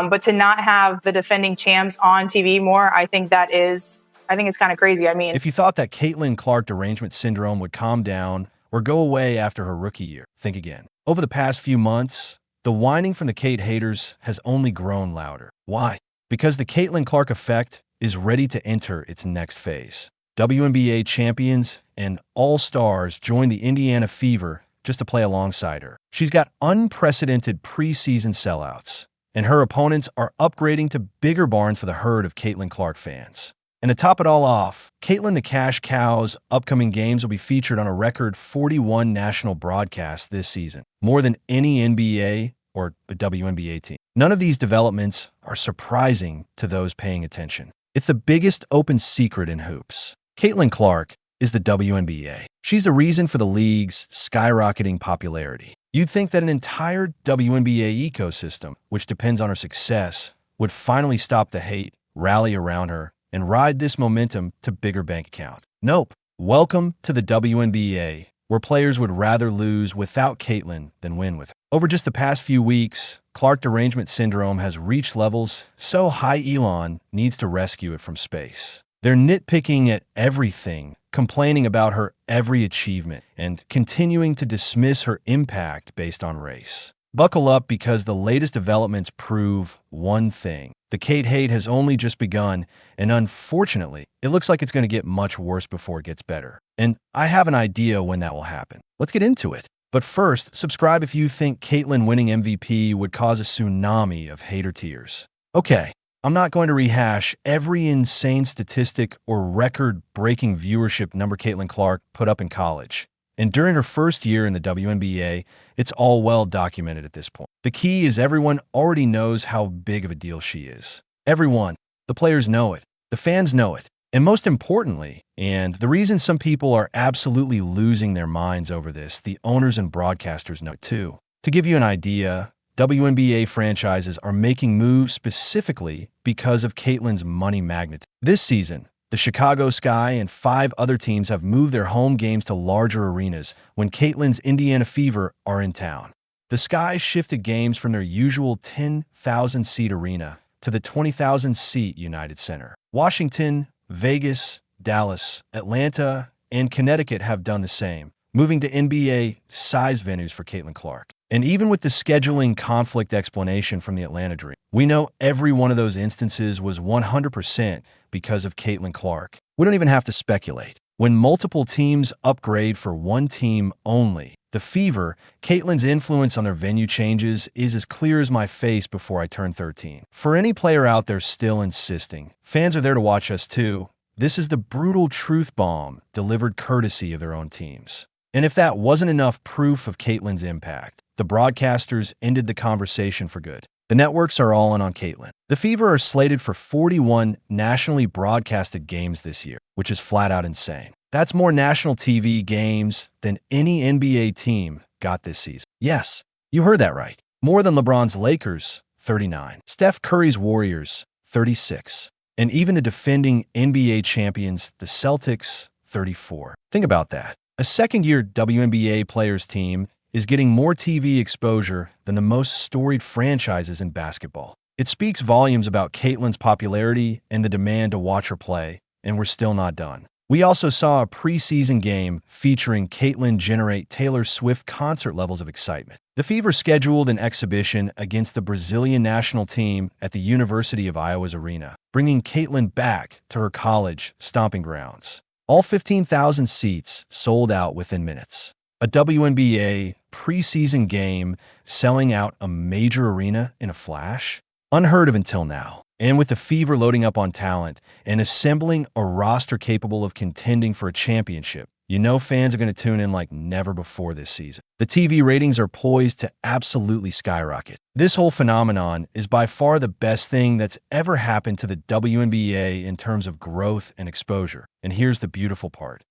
But to not have the defending champs on TV more, I think it's kind of crazy. I mean, if you thought that Caitlin Clark derangement syndrome would calm down or go away after her rookie year, think again. Over the past few months, the whining from the Kate haters has only grown louder. Why? Because the Caitlin Clark effect is ready to enter its next phase. WNBA champions and all-stars join the Indiana Fever just to play alongside her. She's got unprecedented preseason sellouts, and her opponents are upgrading to bigger barns for the herd of Caitlin Clark fans. And to top it all off, Caitlin the Cash Cow's upcoming games will be featured on a record 41 national broadcasts this season, more than any NBA or WNBA team. None of these developments are surprising to those paying attention. It's the biggest open secret in hoops. Caitlin Clark is the WNBA. She's the reason for the league's skyrocketing popularity. You'd think that an entire WNBA ecosystem, which depends on her success, would finally stop the hate, rally around her, and ride this momentum to bigger bank accounts. Nope. Welcome to the WNBA, where players would rather lose without Caitlin than win with her. Over just the past few weeks, Clark derangement syndrome has reached levels so high Elon needs to rescue it from space. They're nitpicking at everything, complaining about her every achievement, and continuing to dismiss her impact based on race. Buckle up, because the latest developments prove one thing. The Kate hate has only just begun, and unfortunately, it looks like it's going to get much worse before it gets better. And I have an idea when that will happen. Let's get into it. But first, subscribe if you think Caitlin winning MVP would cause a tsunami of hater tears. Okay. I'm not going to rehash every insane statistic or record-breaking viewership number Caitlin Clark put up in college. And during her first year in the WNBA, it's all well documented at this point. The key is everyone already knows how big of a deal she is. Everyone. The players know it. The fans know it. And most importantly, and the reason some people are absolutely losing their minds over this, the owners and broadcasters know it too. To give you an idea, WNBA franchises are making moves specifically because of Caitlin's money magnitude. This season, the Chicago Sky and 5 other teams have moved their home games to larger arenas when Caitlin's Indiana Fever are in town. The Sky shifted games from their usual 10,000-seat arena to the 20,000-seat United Center. Washington, Vegas, Dallas, Atlanta, and Connecticut have done the same, moving to NBA-size venues for Caitlin Clark. And even with the scheduling conflict explanation from the Atlanta Dream, we know every one of those instances was 100% because of Caitlin Clark. We don't even have to speculate. When multiple teams upgrade for one team only, the Fever, Caitlin's influence on their venue changes is as clear as my face before I turned 13. For any player out there still insisting, fans are there to watch us too. This is the brutal truth bomb delivered courtesy of their own teams. And if that wasn't enough proof of Caitlin's impact, the broadcasters ended the conversation for good. The networks are all in on Caitlin. The Fever are slated for 41 nationally broadcasted games this year, which is flat out insane. That's more national TV games than any NBA team got this season. Yes, you heard that right. More than LeBron's Lakers, 39. Steph Curry's Warriors, 36. And even the defending NBA champions, the Celtics, 34. Think about that. A second-year WNBA players team is getting more TV exposure than the most storied franchises in basketball. It speaks volumes about Caitlin's popularity and the demand to watch her play, and we're still not done. We also saw a preseason game featuring Caitlin generate Taylor Swift concert levels of excitement. The Fever scheduled an exhibition against the Brazilian national team at the University of Iowa's arena, bringing Caitlin back to her college stomping grounds. All 15,000 seats sold out within minutes. A WNBA preseason game selling out a major arena in a flash? Unheard of until now. And with the Fever loading up on talent and assembling a roster capable of contending for a championship, you know fans are going to tune in like never before this season. The TV ratings are poised to absolutely skyrocket. This whole phenomenon is by far the best thing that's ever happened to the WNBA in terms of growth and exposure. And here's the beautiful part.